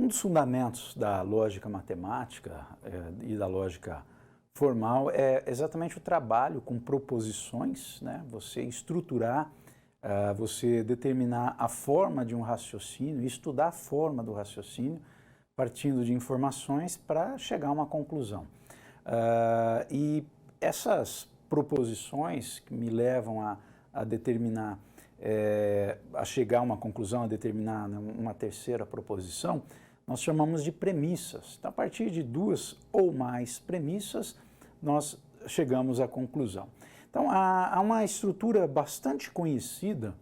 Um dos fundamentos da lógica matemática e da lógica formal é exatamente o trabalho com proposições, né? Você estruturar, você determinar a forma de um raciocínio, estudar a forma do raciocínio, partindo de informações para chegar a uma conclusão. E essas proposições que me levam a determinar, a chegar a uma conclusão, a determinar uma terceira proposição, nós chamamos de premissas. Então, a partir de duas ou mais premissas, nós chegamos à conclusão. Então, há uma estrutura bastante conhecida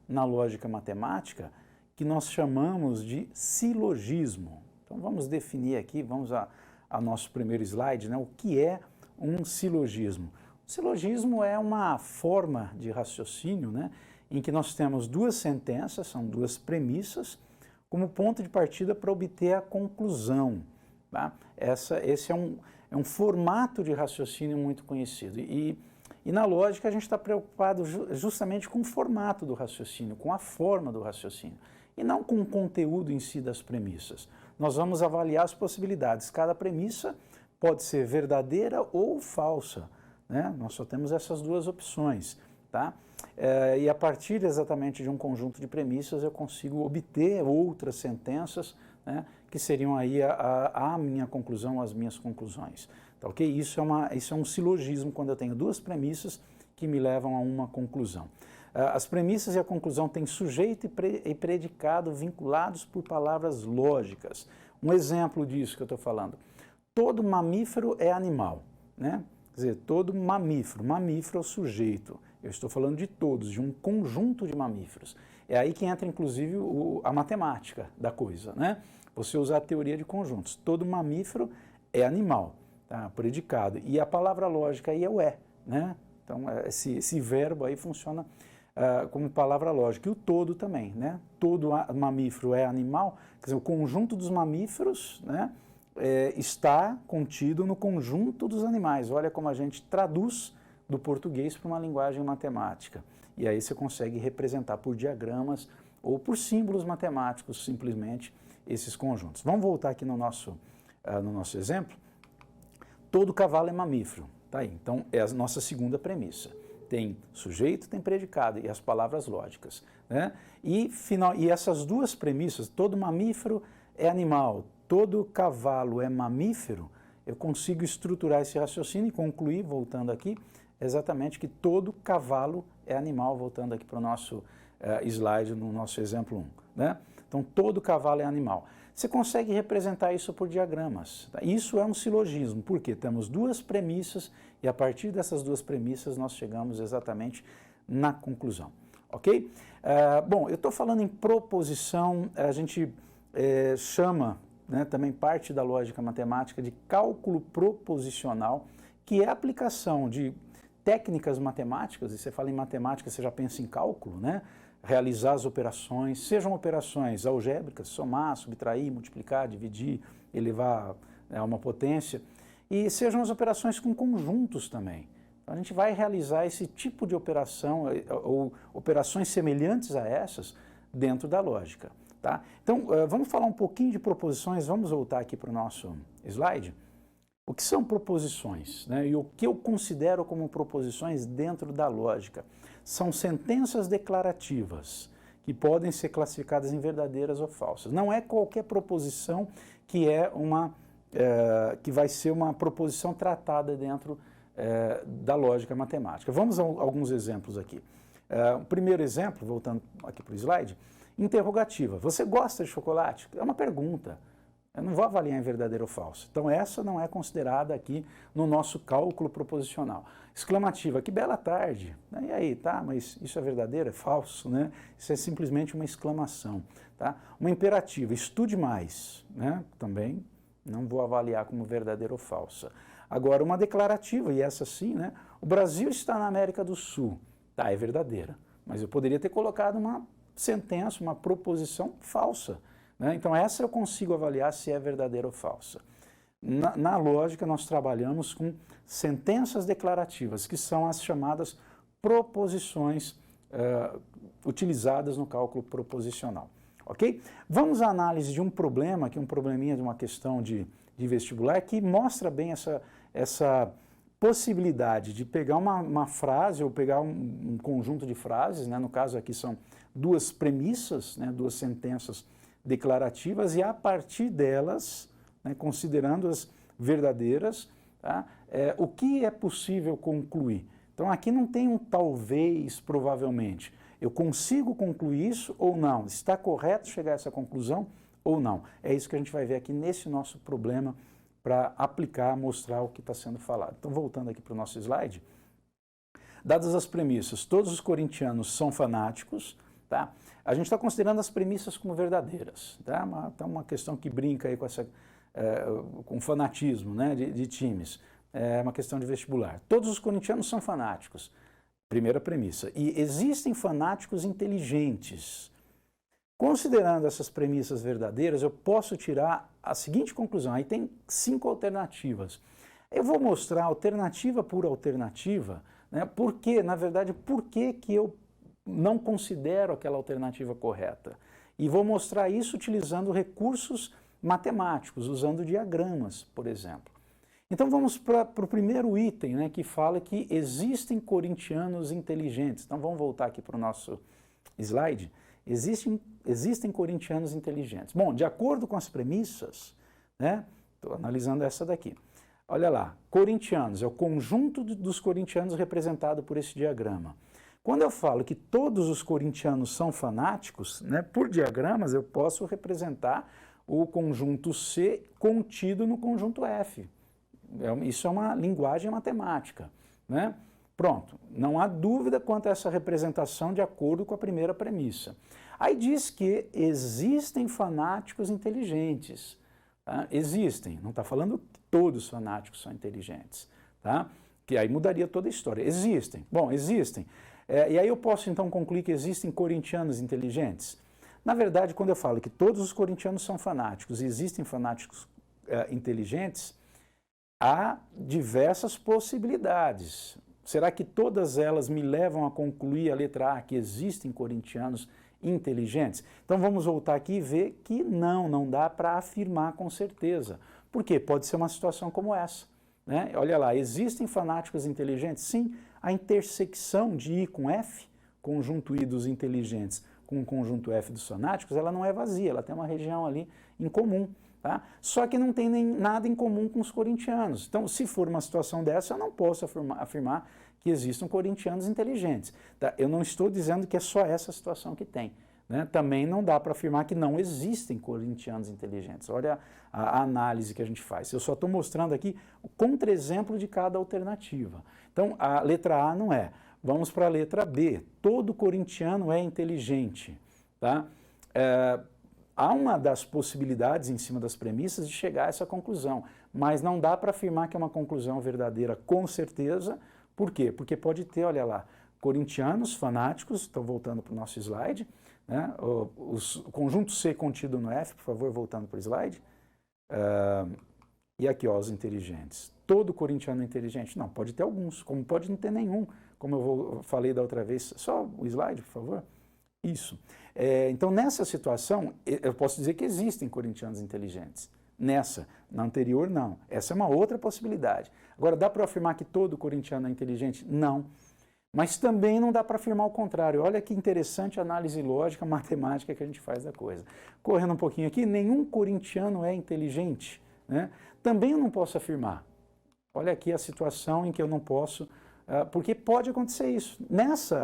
na lógica matemática que nós chamamos de silogismo. Então, vamos definir aqui, vamos ao nosso primeiro slide, né? O que é um silogismo? O silogismo é uma forma de raciocínio, né, em que nós temos duas sentenças, são duas premissas, como ponto de partida para obter a conclusão. Tá? Esse é um formato de raciocínio muito conhecido. E na lógica a gente está preocupado justamente com o formato do raciocínio, com a forma do raciocínio, e não com o conteúdo em si das premissas. Nós vamos avaliar as possibilidades. Cada premissa pode ser verdadeira ou falsa, né? Nós só temos essas duas opções. Tá? E a partir exatamente de um conjunto de premissas eu consigo obter outras sentenças, né, que seriam aí a minha conclusão, as minhas conclusões. Tá, ok? Isso é um silogismo quando eu tenho duas premissas que me levam a uma conclusão. As premissas e a conclusão têm sujeito e predicado vinculados por palavras lógicas. Um exemplo disso que eu estou falando. Todo mamífero é animal, né? Quer dizer, todo mamífero é o sujeito. Eu estou falando de todos, de um conjunto de mamíferos. É aí que entra, inclusive, a matemática da coisa, né? Você usar a teoria de conjuntos. Todo mamífero é animal, tá? Predicado. E a palavra lógica aí é o é, né? Então, esse verbo aí funciona como palavra lógica. E o todo também, né? Todo mamífero é animal, quer dizer, o conjunto dos mamíferos, né, está contido no conjunto dos animais. Olha como a gente traduz do português para uma linguagem matemática. E aí você consegue representar por diagramas ou por símbolos matemáticos, simplesmente, esses conjuntos. Vamos voltar aqui no nosso exemplo. Todo cavalo é mamífero. Tá aí. Então, é a nossa segunda premissa. Tem sujeito, tem predicado e as palavras lógicas, né? E essas duas premissas, todo mamífero é animal, todo cavalo é mamífero, eu consigo estruturar esse raciocínio e concluir, voltando aqui, exatamente que todo cavalo é animal, voltando aqui para o nosso slide, no nosso exemplo 1. Né? Então, todo cavalo é animal. Você consegue representar isso por diagramas. Tá? Isso é um silogismo, porque temos duas premissas e a partir dessas duas premissas nós chegamos exatamente na conclusão. Ok? Bom, eu estou falando em proposição, a gente chama, né, também parte da lógica matemática de cálculo proposicional, que é a aplicação de técnicas matemáticas, e você fala em matemática, você já pensa em cálculo, né? Realizar as operações, sejam operações algébricas, somar, subtrair, multiplicar, dividir, elevar a uma potência, e sejam as operações com conjuntos também. Então, a gente vai realizar esse tipo de operação, ou operações semelhantes a essas, dentro da lógica. Tá? Então, vamos falar um pouquinho de proposições, vamos voltar aqui para o nosso slide. O que são proposições, né? E o que eu considero como proposições dentro da lógica? São sentenças declarativas que podem ser classificadas em verdadeiras ou falsas. Não é qualquer proposição que que vai ser uma proposição tratada dentro da lógica matemática. Vamos a alguns exemplos aqui. O primeiro exemplo, voltando aqui para o slide, interrogativa. Você gosta de chocolate? É uma pergunta. Eu não vou avaliar em verdadeiro ou falso. Então, essa não é considerada aqui no nosso cálculo proposicional. Exclamativa, que bela tarde. E aí, tá, mas isso é verdadeiro? É falso, né? Isso é simplesmente uma exclamação. Tá? Uma imperativa, estude mais. Né? Também não vou avaliar como verdadeira ou falsa. Agora, uma declarativa, e essa sim, né? O Brasil está na América do Sul. Tá, é verdadeira. Mas eu poderia ter colocado uma sentença, uma proposição falsa. Né? Então, essa eu consigo avaliar se é verdadeira ou falsa. Na lógica, nós trabalhamos com sentenças declarativas, que são as chamadas proposições utilizadas no cálculo proposicional. ok? Vamos à análise de um problema, que é um probleminha de uma questão de vestibular, que mostra bem essa possibilidade de pegar uma frase ou pegar um conjunto de frases, né? No caso aqui são duas premissas, né? Duas sentenças declarativas, e a partir delas, né? Considerando-as verdadeiras, tá? O que é possível concluir? Então aqui não tem um talvez, provavelmente. Eu consigo concluir isso ou não? Está correto chegar a essa conclusão ou não? É isso que a gente vai ver aqui nesse nosso problema para aplicar, mostrar o que está sendo falado. Então, voltando aqui para o nosso slide, dadas as premissas, todos os corintianos são fanáticos, tá? A gente está considerando as premissas como verdadeiras, tá? Uma questão que brinca aí com fanatismo, né, de times. É uma questão de vestibular. Todos os corintianos são fanáticos, primeira premissa. E existem fanáticos inteligentes. Considerando essas premissas verdadeiras, eu posso tirar a seguinte conclusão. Aí tem 5 alternativas. Eu vou mostrar alternativa por alternativa, né? Porque, na verdade, por que eu não considero aquela alternativa correta. E vou mostrar isso utilizando recursos matemáticos, usando diagramas, por exemplo. Então vamos para o primeiro item, né, que fala que existem corintianos inteligentes. Então vamos voltar aqui para o nosso slide. Existem corintianos inteligentes. Bom, de acordo com as premissas, né, estou analisando essa daqui. Olha lá, corintianos, é o conjunto dos corintianos representado por esse diagrama. Quando eu falo que todos os corintianos são fanáticos, né, por diagramas eu posso representar o conjunto C contido no conjunto F. Isso é uma linguagem matemática, né? Pronto, não há dúvida quanto a essa representação de acordo com a primeira premissa. Aí diz que existem fanáticos inteligentes. Tá? Existem, não está falando que todos os fanáticos são inteligentes, tá? Que aí mudaria toda a história. Existem, bom, existem. E aí eu posso então concluir que existem corintianos inteligentes? Na verdade, quando eu falo que todos os corintianos são fanáticos e existem fanáticos inteligentes, há diversas possibilidades. Será que todas elas me levam a concluir a letra A, que existem corintianos inteligentes? Então vamos voltar aqui e ver que não dá para afirmar com certeza. Por quê? Pode ser uma situação como essa, né? Olha lá, existem fanáticos inteligentes? Sim, a intersecção de I com F, conjunto I dos inteligentes com o conjunto F dos fanáticos, ela não é vazia, ela tem uma região ali em comum. Tá? Só que não tem nada em comum com os corintianos. Então, se for uma situação dessa, eu não posso afirmar que existam corintianos inteligentes. Tá? Eu não estou dizendo que é só essa situação que tem. Né? Também não dá para afirmar que não existem corintianos inteligentes. Olha a análise que a gente faz. Eu só estou mostrando aqui o contra-exemplo de cada alternativa. Então, a letra A não é. Vamos para a letra B. Todo corintiano é inteligente. Tá? Há uma das possibilidades, em cima das premissas, de chegar a essa conclusão, mas não dá para afirmar que é uma conclusão verdadeira com certeza. Por quê? Porque pode ter, olha lá, corintianos fanáticos, estou voltando para o nosso slide, né? O conjunto C contido no F, por favor, voltando para o slide. E aqui, ó, os inteligentes. Todo corintiano é inteligente? Não, pode ter alguns, como pode não ter nenhum, como eu falei da outra vez. Só o slide, por favor. Isso. Então, nessa situação, eu posso dizer que existem corintianos inteligentes. Na anterior, não. Essa é uma outra possibilidade. Agora, dá para afirmar que todo corintiano é inteligente? Não. Mas também não dá para afirmar o contrário. Olha que interessante a análise lógica, matemática que a gente faz da coisa. Correndo um pouquinho aqui, nenhum corintiano é inteligente, né? Também eu não posso afirmar. Olha aqui a situação em que eu não posso, porque pode acontecer isso.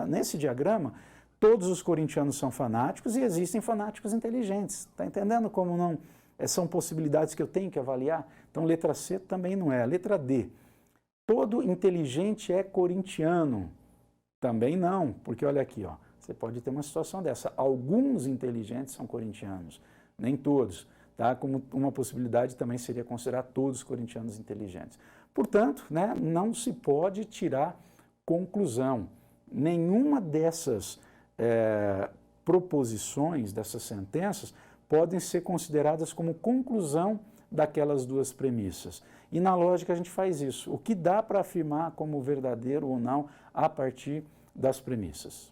Nesse diagrama, todos os corintianos são fanáticos e existem fanáticos inteligentes. Está entendendo como não? São possibilidades que eu tenho que avaliar. Então, letra C também não é. Letra D. Todo inteligente é corintiano. Também não, porque olha aqui, ó, você pode ter uma situação dessa. Alguns inteligentes são corintianos, nem todos. Tá? Como uma possibilidade também seria considerar todos os corintianos inteligentes. Portanto, né, não se pode tirar conclusão. Nenhuma dessas proposições, dessas sentenças, podem ser consideradas como conclusão daquelas duas premissas. E na lógica a gente faz isso. O que dá para afirmar como verdadeiro ou não a partir das premissas.